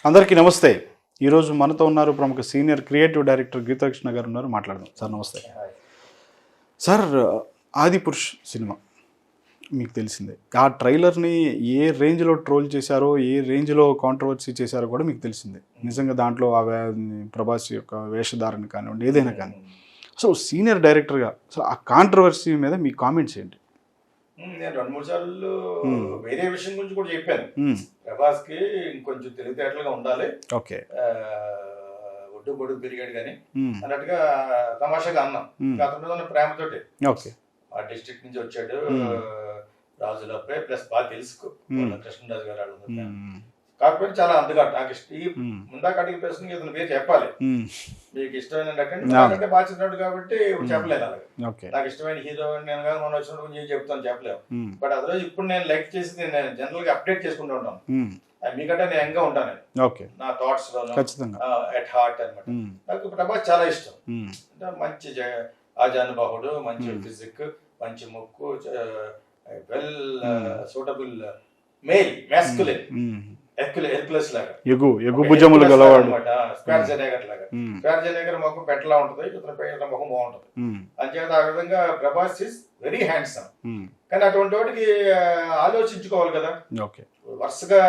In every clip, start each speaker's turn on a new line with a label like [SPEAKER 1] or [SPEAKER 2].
[SPEAKER 1] అందరికీ నమస్తే. ఈరోజు మనతో ఉన్నారు ప్రముఖ సీనియర్ క్రియేటివ్ డైరెక్టర్ గీతాకృష్ణ గారు ఉన్నారు. మాట్లాడదాం. సార్ నమస్తే. సార్, ఆదిపురుష్ సినిమా మీకు తెలిసిందే. ఆ ట్రైలర్ని ఏ రేంజ్లో ట్రోల్ చేశారో, ఏ రేంజ్లో కాంట్రవర్సీ చేశారో కూడా మీకు తెలిసిందే. నిజంగా దాంట్లో ప్రభాస్ యొక్క వేషధారణ కానివ్వండి, ఏదైనా కానీ. సో సీనియర్ డైరెక్టర్గా సో ఆ కాంట్రవర్సీ మీద మీ కామెంట్స్ ఏంటి?
[SPEAKER 2] నేను 2-3 సార్లు వేరే విషయం గురించి కూడా చెప్పాను. ప్రభాస్ కి ఇంకొంచెం తెలివితేటలుగా ఉండాలి,
[SPEAKER 1] ఓకే,
[SPEAKER 2] ఒడ్డు పొడుగు పెరిగాడు కానీ అన్నట్టుగా తమాషాగా అన్నాం. అతను ప్రేమతోటి,
[SPEAKER 1] ఓకే,
[SPEAKER 2] ఆ డిస్ట్రిక్ట్ నుంచి వచ్చాడు, రాజులపై ప్లస్ బాగా తెలుసుకో కృష్ణరాజు గారు వాళ్ళు. కాకపోతే చాలా అందుగా నాకు ముందాక అడిగిన ప్రశ్నకి ఇతని పేరు చెప్పాలి. మీకు ఇష్టమైన నాకంటే బాగా చిన్నాడు కాబట్టి చెప్పలేదు. అలాగే నాకు ఇష్టమైన హీరో నేను కానీ మొన్న వచ్చినప్పుడు కొంచెం చెప్తాను, చెప్పలేము. బట్ అదే ఇప్పుడు నేను లైక్ చేసి నేను జనరల్ గా అప్డేట్ చేసుకుంటూ ఉంటాను. మీకంటే నేను యంగ్ గా ఉంటాను నా థాట్స్ లో, ఎట్ హార్ట్ అనమాట. నాకు ప్రభాస్ చాలా ఇష్టం. అంటే మంచి ఆజానుబాహుడు, మంచి ఫిజిక్, మంచి ముక్కు, well suitable male masculine, Hercules లాగా
[SPEAKER 1] ఎగు భుజములు గలవాడు,
[SPEAKER 2] స్క్వేర్ జనేగర్ లాగా. స్క్వేర్ జనేగర్ ముఖం పెట్టలా ఉంటది, ఇతని ముఖం బాగుంటది. అంచేత ఆ విధంగా ప్రభాస్ ఇస్ వెరీ హ్యాండ్సమ్. కానీ అటువంటి వాటికి ఆలోచించుకోవాలి కదా. వరుసగా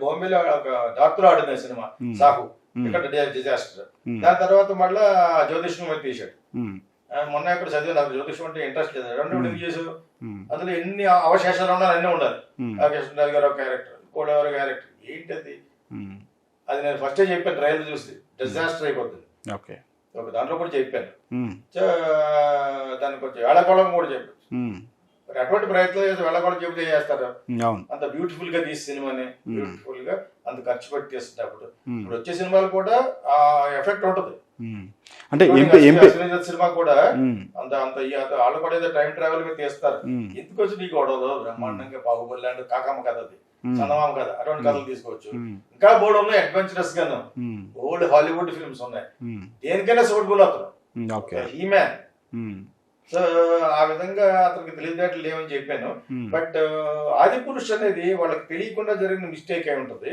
[SPEAKER 2] బాంబేలో ఒక డాక్టర్ ఆడిన సినిమా సాహు, ఇక్కడ డిజాస్టర్. దాని తర్వాత మళ్ళా జ్యోతిష్యం మీద తీశాడు. మొన్న ఇక్కడ చదివి నాకు జ్యోతిష్యం అంటే ఇంట్రెస్ట్ లేదు. రెండు చేసావు, అందులో ఎన్ని అవశేషాలు ఉండాలి, అన్నీ ఉండాలి. కృష్ణరాజు గారు ఒక క్యారెక్టర్, కోడెవరి క్యారెక్టర్ ఏంటది, అది నేను ఫస్టే చెప్పాను. ట్రైలర్ చూసి డిజాస్టర్ అయిపోతుంది. ఒక దాంట్లో కూడా చెప్పాను, దాన్ని కొంచెం వేళకోళం కూడా చెప్పాను. అటువంటి ప్రయత్నం చేసి వేళకోళం చెబితే చేస్తారు. అంత బ్యూటిఫుల్ గా తీసి సినిమాని, బ్యూటిఫుల్ గా అంత ఖర్చు పెట్టి తీస్తున్నప్పుడు ఇప్పుడు వచ్చే సినిమాలు కూడా ఆ ఎఫెక్ట్ ఉంటుంది.
[SPEAKER 1] అంటే
[SPEAKER 2] సినిమా కూడా అంత అంత వాళ్ళు కూడా ఏదో టైం ట్రావెల్ మీద తీస్తారు. ఎందుకు వచ్చి నీకు గొడవలు బ్రహ్మాండంగా బాహుబలి లాంటి కాకమ్మ కథ, అది చందమామ కథ, అటువంటి కథలు తీసుకోవచ్చు. ఇంకా బోర్డు ఉన్నాయి అడ్వెంచరస్ గాను, ఓల్డ్ హాలీవుడ్ ఫిల్మ్స్ ఉన్నాయి. దేనికైనా సూటబుల్ అతను, హీ మ్యాన్. సో ఆ విధంగా అతనికి తెలివితేటలు లేవని చెప్పాను. బట్ ఆదిపురుష్ అనేది వాళ్ళకి తెలియకుండా జరిగిన మిస్టేక్ అయి ఉంటది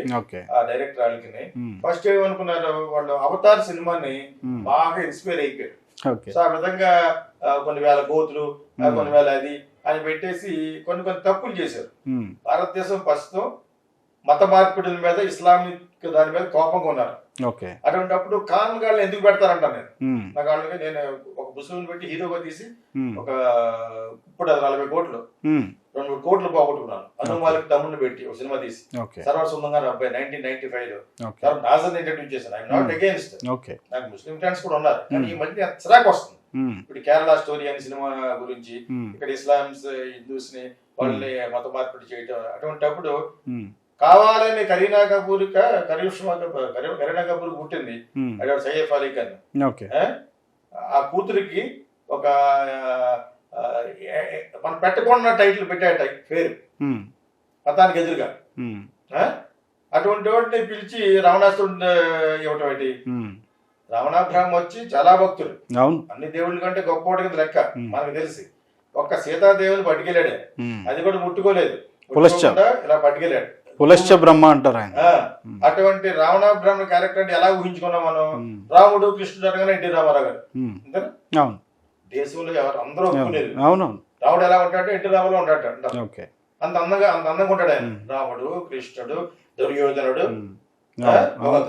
[SPEAKER 2] ఆ డైరెక్టర్ వాళ్ళకి. ఫస్ట్ ఏమనుకున్నారు, వాళ్ళు అవతార్ సినిమాని బాగా ఇన్స్పైర్ అయిపోయారు. సో ఆ విధంగా కొన్ని వేల కోతులు, కొన్ని వేల అది అని పెట్టేసి కొన్ని తప్పులు చేశారు. భారతదేశం ప్రస్తుతం మత మార్పిడుల మీద, ఇస్లామిక్ దాని మీద కోపంగా ఉన్నారు. అటువంటిప్పుడు ఖాన్ గాళ్ళని ఎందుకు పెడతారంట నేను. నాకు వాళ్ళకి నేను ఒక ముస్లింని పెట్టి హీరోగా తీసి ఒక ఇప్పుడు 40 కోట్లు 2-3 కోట్లు పోగొట్టుకున్నాను. అనుమాలికి తమ్ముడిని పెట్టి ఒక సినిమా తీసి సర్వర్ సుందంగా అబ్బాయి 1995 లో నాజర్ ఇంట్రడ్యూస్ చేశాను. ఐఎమ్ నాట్ అగేన్స్ట్, నాకు ముస్లిం ఫ్రెండ్స్ కూడా ఉన్నారు. కానీ ఈ మధ్య చిరాకు వస్తుంది. ఇప్పుడు కేరళ స్టోరీ అనే సినిమా గురించి ఇక్కడ ఇస్లామ్స్ హిందూస్ ని వాళ్ళని మత మార్పిడి చేయటం, అటువంటిప్పుడు కావాలని కరీనా కపూర్ పుట్టింది, అది సైఫ్ అలీ ఖాన్. ఆ కూతురికి ఒక మనం పెట్టకుండా టైటిల్ పెట్టాట పేరు మతానికి ఎదురుగా. అటువంటి వాటిని పిలిచి రావణాసురుడిని ఇవ్వటం ఏంటి. రావణాభ్రాహ్మ వచ్చి చాలా భక్తులు, అన్ని దేవుళ్ళ కంటే గొప్పవాడి కింద లెక్క మనకు తెలిసి. ఒక్క సీతాదేవిని పట్టుకెళ్ళాడే, అది కూడా ముట్టుకోలేదు, ఇలా పట్టుకెళ్ళాడు.
[SPEAKER 1] పులశ్చ బ్రహ్మ అంటారు ఆయన.
[SPEAKER 2] అటువంటి రావణ బ్రహ్మ క్యారెక్టర్ అంటే ఎలా ఊహించుకున్నాం మనం. రాముడు కృష్ణుడు అనగానే ఎన్టీ రామారావు గారు. దేశంలో ఎవరు అందరూ ఒప్పుకునేది రాముడు ఎలా ఉంటాడు, ఎన్టీ రామారావు ఉంటాడు. అంత అందంగా ఉంటాడు ఆయన. రాముడు, కృష్ణుడు, దుర్యోధనుడు,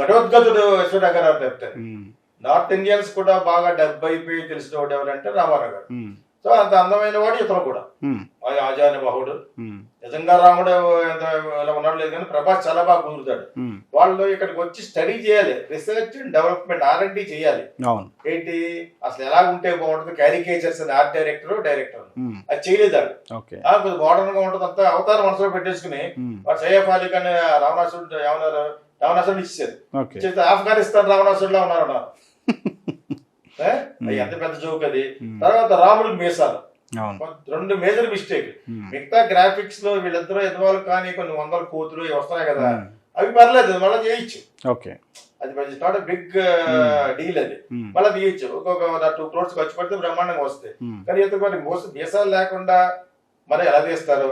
[SPEAKER 2] ఘటోద్గతుడు యశోదాగారు చెప్తారు. నార్త్ ఇండియన్స్ కూడా బాగా డబ్బు అయిపోయి తెలిసిన వాడు ఎవరంటే రామారావు గారు. సో అంత అందమైన వాడు ఇతను కూడా ఆజానుబాహుడు. నిజంగా రాముడు ఎంత ఇలా ఉన్నాడు లేదు కానీ ప్రభాస్ చాలా బాగా కుదురుతాడు. వాళ్ళు ఇక్కడికి వచ్చి స్టడీ చేయాలి, రీసెర్చ్ అండ్ డెవలప్మెంట్ R&D చేయాలి. ఏంటి అసలు ఎలా ఉంటే బాగుంటుంది, క్యారికేచర్స్ అని ఆర్ట్ డైరెక్టర్ అది చేయలేదు. కొద్దిగా మోడర్న్ గా ఉంటుంది. అంతా అవతారం మనసులో పెట్టేసుకుని వాడు సైఫ్ అలీ ఖాన్ రావణాసురుడు ఏమన్నారు, రావణాసురుడు ఇచ్చేది ఆఫ్ఘనిస్తాన్ రావణాసురుడులా ఉన్నారు. ఎంత పెద్ద జోక్ అది. తర్వాత రాముడికి మీసాలు, 2 మేజర్ మిస్టేక్. మిగతా గ్రాఫిక్స్ లో వీళ్ళిద్దరూ ఎదవాళ్ళు కానీ కొన్ని 100 కోతులు వస్తున్నాయి కదా, అవి పర్లేదు మళ్ళీ చేయొచ్చు. అది నాట్ బిగ్ డీల్, అది మళ్ళీ తీయచ్చు. ఒక్కొక్క 2 crores ఖర్చు పెడితే బ్రహ్మాండంగా వస్తాయి. కానీ ఎంత మరి మీసాలు లేకుండా మరి ఎలా తీస్తారు.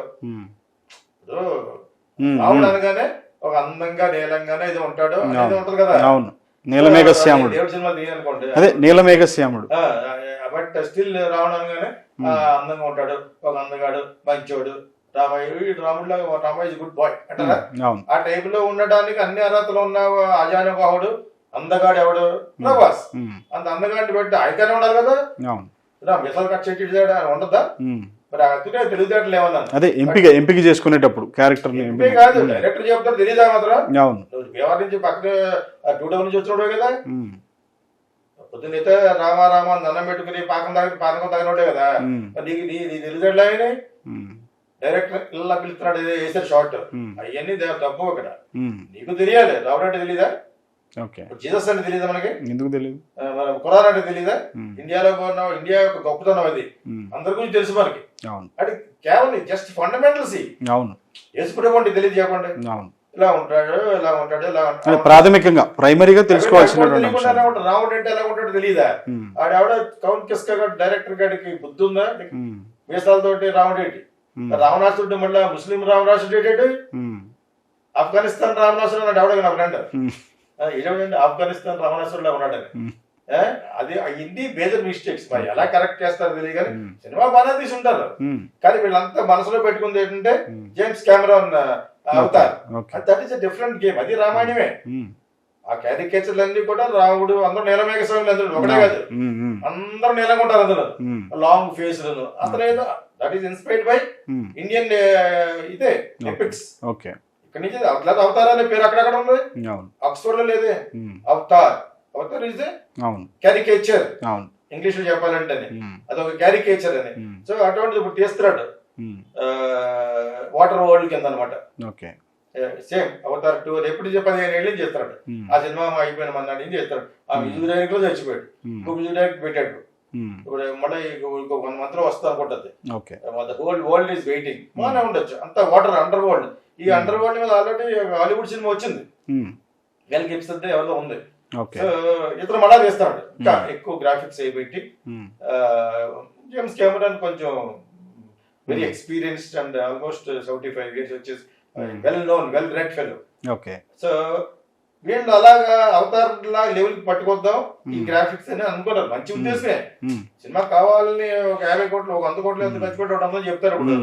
[SPEAKER 2] రాముడు అనగానే ఒక అందంగా నీలంగానే ఇది ఉంటాడు అనేది ఉంటది కదా.
[SPEAKER 1] అవును, నీలమేఘశ్యాముడు.
[SPEAKER 2] దేవుడి సినిమాలు తీయనుకోండి,
[SPEAKER 1] అదే నీలమేఘశ్యాముడు.
[SPEAKER 2] బట్ స్టిల్ రావడంగానే అందంగా ఉంటాడు, ఒక అందగాడు, మంచోడు, రాముడిలాగా రామయ్య ఇస్ గుడ్ బాయ్ అంటారా. ఆ టైప్ లో ఉండడానికి అన్ని అర్హతలు ఉన్న అజానుబాహుడు అందగాడు ఎవడు? ప్రభాస్. అంత అందగాడిని బట్టి ఆయనగానే ఉండాలి కదా. మిసలు కట్ చేసి ఉండదా మరి? అతనే తెలివితేటలు ఏమన్నా
[SPEAKER 1] అదే ఎంపిక చేసుకునేటప్పుడు క్యారెక్టర్
[SPEAKER 2] కాదు, డైరెక్టర్ చెప్తారు తెలియదా మాత్రం. బీహార్ నుంచి పక్కన 2 నుంచి వచ్చినోడే కదా. పొద్దున్నైతే రామ దండం పెట్టుకుని పానకం తాగినోడే కదా. నీకు నీ తెలివితేటలు ఆయన డైరెక్టర్ ఇలా పిలుస్తున్నాడు, వేసారు షార్ట్, అవన్నీ తప్పు. ఇక్కడ నీకు తెలియాలి. రావడం అంటే తెలీదా? జీసస్ అంటే తెలియదా మనకి? ఎందుకు తెలియదు? ఖురాన్ అంటే తెలీదా? ఇండియాలో ఇండియా యొక్క గొప్పతనం అది అందరి గురించి తెలుసు మనకి. అది కేవలం జస్ట్ ఫండమెంటల్స్.
[SPEAKER 1] అవును,
[SPEAKER 2] వేసుకుంటే తెలియదు చెప్పండి. ఇలా ఉంటాడు, ఇలా ఉంటాడు, ఇలా ఉంటాడు,
[SPEAKER 1] ప్రాథమికంగా ప్రైమరీగా తెలుసుకోవాల్సిన.
[SPEAKER 2] రాముడు అంటే ఎలా ఉంటాడు తెలియదా? ఆవిడ కౌన్ కిస్క డైరెక్టర్ గారికి బుద్ధి ఉందా? మీసాలతోటి రాముడు ఏంటి? రావణాసుడు మళ్ళీ ముస్లిం రావణాసుడు ఏంటి? ఆఫ్ఘనిస్తాన్ రావణాసుడు అన్నాడు ఎవడ నా ఫ్రెండ్. ఇదేంటి ఆఫ్ఘనిస్తాన్ రావణాసుడులా ఉన్నాడని. అది అయ్యింది మేజర్ మిస్టేక్స్. మరి ఎలా కరెక్ట్ చేస్తారు తెలియదు కానీ సినిమా బాగా తీసుంటారు. కానీ వీళ్ళంతా మనసులో పెట్టుకుంది ఏంటంటే James Cameron Avatar, that is a different game. అది రామాయణమే. ఆ క్యారికేచర్లు అన్ని కూడా రాముడు అందరూ నీలమేఘ స్వామి అందరూ ఒకటే కాదు, అందరూ నీలంగా ఉంటారు అందులో, లాంగ్ ఫేస్ లను. అతను that is inspired by Indian ఇదే ఎపిక్స్. ఇక్కడ నుంచి అవతార్ అనే పేరు అక్కడక్కడ ఉంది, ఆక్స్ఫర్డ్ లో లేదే. అవతార్ ఇస్ క్యారికేచర్ ఇంగ్లీష్ లో చెప్పాలంటే, అదొక క్యారికేచర్ అని. సో అటువంటిది ఇప్పుడు తీస్తున్నాడు వాటర్ వరల్డ్ కింద అనమాట. సేమ్ అవతార్ 2 ఎప్పుడు 15 ఏళ్ళు చేస్తాడు. ఆ సినిమా అయిపోయిన మన్నాడు ఏం చేస్తాడు. ఆ మ్యూజిక్ డైరెక్టర్ చచ్చిపోయాడు, ఇంకో మ్యూజిక్ డైరెక్టర్ పెట్టాడు. ఇప్పుడు మళ్ళీ ఇంకో 1 month లో వస్తా అనుకుంటది. Whole world is waiting. బాగానే ఉండొచ్చు అంత వాటర్ అండర్ వరల్డ్. ఈ అండర్ వరల్డ్ మీద ఆల్రెడీ హాలీవుడ్ సినిమా వచ్చింది, మెల్ గిబ్సన్ ఎవరిలో ఉంది. ఇతను మళ్ళా చేస్తాడు ఇంకా ఎక్కువ గ్రాఫిక్స్ పెట్టి. జేమ్స్ కెమెరాన్ కొంచెం very experienced and almost 75 years వచ్చేసి well known, well read fellow. So వీళ్ళు అలాగా అవతార్ లెవెల్ కి పట్టుకొద్దాం ఈ గ్రాఫిక్స్ అని అనుకున్నారు. మంచి ఉద్దేశమే. సినిమా కావాలని ఒక 50 కోట్లు, ఒక 100 కోట్లు ఎంత ఖర్చు పెట్టి 200 చెప్తారు. ఇప్పుడు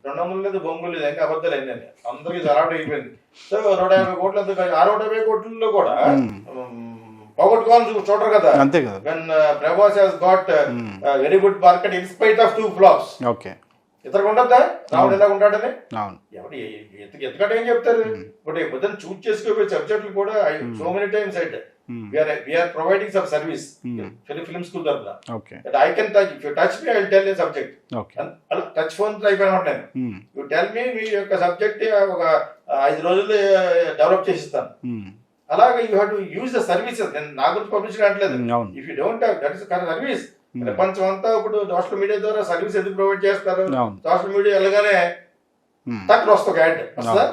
[SPEAKER 2] 200 లేదు, బొంగులు లేదు, ఇంకా అబద్ధాలు అయిందండి. అందరికి అలవాటు అయిపోయింది. సో 150 కోట్లు ఎంత, 150 కోట్లలో కూడా పోగొట్టుకోవాలని చూడరు కదా. When Prabhas has got very good market in spite of 2 flops. ఇతరులకు ఉండద్దా రాముడు ఎలా ఉంటాడని? ఎవరు ఎందుకంటే ఏం చెప్తారు? బట్ పొద్దున్న చూజ్ చేసుకోబోయే సబ్జెక్టులు కూడా సో మెనీ టైమ్స్ అయితే we are providing some service film school తరఫున. I can touch, if you touch me I will tell you subject. అలా టచ్ ఫోన్ అయిపోయిన నేను, యూ టెల్ మీ మీ యొక్క సబ్జెక్ట్ ఒక 5 రోజులు డెవలప్ చేసిస్తాను. అలాగే you have to use the services. నేను నా గురించి పబ్లిష్ అనట్లేదు. If you don't have, that is service. ప్రపంచం అంతా ఇప్పుడు సోషల్ మీడియా ద్వారా సర్వీస్ ఎందుకు ప్రొవైడ్ చేస్తారు? సోషల్ మీడియా వెళ్ళగానే టక్ వస్తుంది యాడ్ వస్తుందా?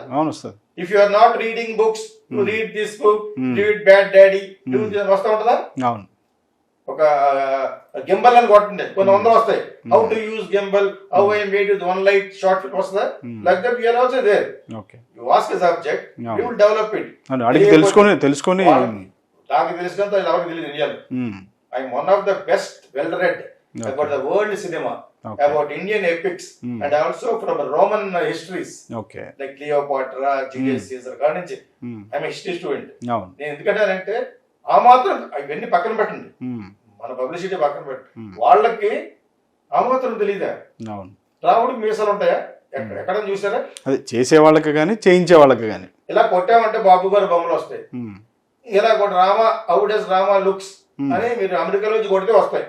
[SPEAKER 2] If you are not reading books, to read this book, read bad daddy, వస్తా ఉంటుందా? ఒక గింబల్ అని కొట్టండి, కొన్ని 100 వస్తాయి. How to use gimbal, how I made with 1 light short film వస్తుందా? Like that we are also there. You ask a subject, you will develop it.
[SPEAKER 1] తెలుసుకొని
[SPEAKER 2] నాకు తెలిసినంత ఎవరికి తెలియదు ఇండియాలో. I'm one of the best well-read about the world cinema, about Indian epics, and also from Roman histories, like Cleopatra, Julius Caesar. I'm a history student. నేను ఎందుకంటే ఆ మాత్రం ఇవన్నీ పక్కన పెట్టండి, మన పబ్లిసిటీ పక్కన పెట్టండి. వాళ్ళకి ఆ మాత్రం తెలీదా? రాముడికి మీసాలు ఉంటాయా? ఎక్కడ చూసారా?
[SPEAKER 1] అది చేసే వాళ్ళకి కానీ చేయించే వాళ్ళకి కానీ. ఇలా
[SPEAKER 2] కొట్టామంటే బాబు గారు బొమ్మలు వస్తాయి. ఇలా కొట్ట హౌ డస్ రామ లుక్స్ అని మీరు అమెరికాలో నుంచి కొడితే వస్తాయి.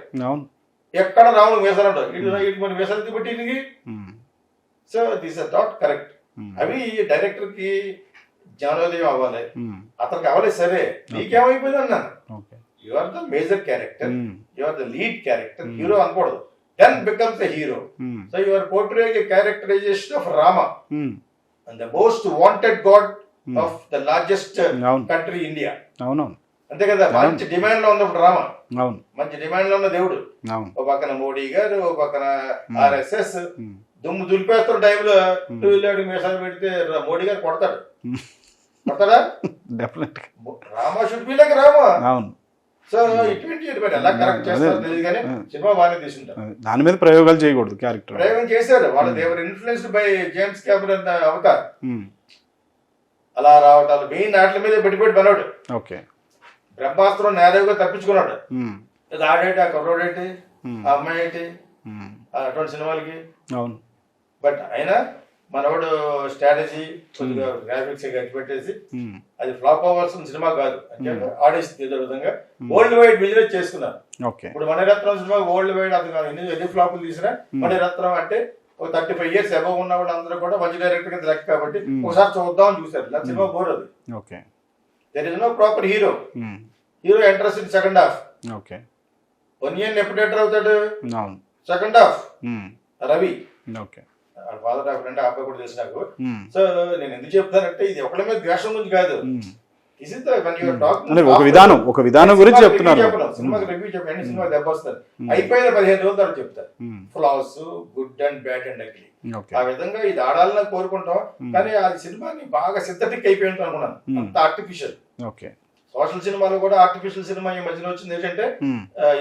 [SPEAKER 2] ఎక్కడ రాముడు మీసాలు ఉంటాయి, ఇటు మన మీసాలు పెట్టి. So this is not correct. అవి డైరెక్టర్ కి జ్ఞానోదయం అవ్వాలి, అతనికి అవ్వలేదు. సరే నీకేమైపోయింది అన్నాను. You are the major character, you are the lead character, hero అనకూడదు. Then becomes the hero. So you are portraying a characterization of Rama and the most wanted god of the largest country India. అంతే కదా, మంచి demand లో ఉన్నప్పుడు రామ, మంచి demand లో ఉన్న దేవుడు. ఒక పక్కన మోడీ గారు, ఒక పక్కన RSS దుమ్ము దులిపేస్తున్న టైంలో 2 మీసాలు పెడితే మోడీ గారు కొడతాడు. కొడతాడా?
[SPEAKER 1] డెఫినెట్గా.
[SPEAKER 2] Rama should be like Rama.
[SPEAKER 1] అవును.
[SPEAKER 2] సో ఇటువంటి మరి ఎలా కరెక్ట్ చేస్తారో తెలియదు కానీ సినిమా బాగానే తీసుంటారు.
[SPEAKER 1] దాని మీద ప్రయోగాలు చేయకూడదు. క్యారెక్టర్
[SPEAKER 2] ప్రయోగం చేశారు వాళ్ళు. Devara influenced by James Cameron Avatar. అలా రావటాలు మెయిన్ వాటి మీద పెట్టి బనాడు.
[SPEAKER 1] ఓకే.
[SPEAKER 2] బ్రహ్మాస్త్రం నేరుగా తప్పించుకున్నాడు. ఇది ఆడేటి, ఆ కుర్రోడేటి, ఆ అమ్మాయి ఏంటి, అటువంటి సినిమాలకి.
[SPEAKER 1] అవును.
[SPEAKER 2] బట్ అయినా మనవాడు స్ట్రాటజీ కొద్దిగా గ్రాఫిక్స్ గట్టి పెట్టేసి అది ఫ్లాప్ అవ్వాల్సిన సినిమా కాదు అంటే ఆడేసింది ఏదో విధంగా. వరల్డ్ వైడ్ బిజినెస్ చేసుకున్నారు. ఇప్పుడు మణిరత్నం సినిమా వరల్డ్ వైడ్ అది ఎన్ని ఫ్లాపులు తీసినా మణిరత్నం అంటే ఒక 35 years అబవ్ ఉన్న వాళ్ళు అందరూ కూడా మంచి డైరెక్టర్ కింద లెక్క కాబట్టి ఒకసారి చూద్దామని చూసారు. ఇలా సినిమా బోర్ అది. There is no proper hero. Hero enters in second half. ఒనియన్ ఎప్పుడు ఎంటర్ అవుతాడు? Second half. Ravi father of friend అబ్బాయి కూడా తెలుసు నాకు. సో నేను ఎందుకు చెప్తానంటే ఇది ఒకళ్ళ మీద ద్వేషం గురించి కాదు.
[SPEAKER 1] ఒక విధానం గురించి చెప్తున్నారు.
[SPEAKER 2] సినిమాకి రివ్యూ చెప్పండి, సినిమా దెబ్బ వస్తారు. అయిపోయిన 15 రోజుల తర్వాత చెప్తారు floss, good and bad and ugly. ఆ విధంగా ఇది ఆడాలని కోరుకుంటాం. కానీ అది సినిమాని బాగా సింథటిక్ అయిపోయింది అనుకున్నాను. అంత ఆర్టిఫిషియల్. సోషల్ సినిమాలో కూడా ఆర్టిఫిషియల్ సినిమా ఈ మధ్యలో వచ్చింది ఏంటంటే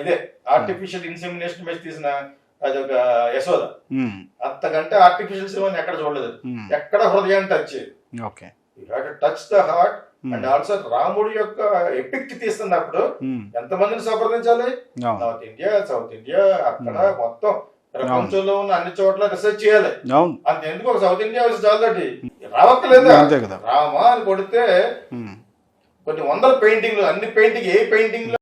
[SPEAKER 2] ఇదే ఆర్టిఫిషియల్ ఇన్సెమినేషన్ మీద తీసిన అదొక యశోద. అంతకంటే ఆర్టిఫిషియల్ సినిమాని ఎక్కడ చూడలేదు. ఎక్కడ హృదయాన్ని touch touch the heart. And also రాముడి యొక్క ఎపిక్ తీస్తున్నప్పుడు ఎంతమందిని సంప్రదించాలి? నార్త్ ఇండియా, సౌత్ ఇండియా, అక్కడ మొత్తం ప్రపంచంలో ఉన్న అన్ని చోట్ల రీసెర్చ్ చేయాలి. అంతెందుకు ఒక సౌత్ ఇండియా వచ్చి చాలటి రావట్లేదా? రామా అని కొడితే కొన్ని వందల పెయింటింగ్లు, అన్ని పెయింటింగ్ ఏ పెయింటింగ్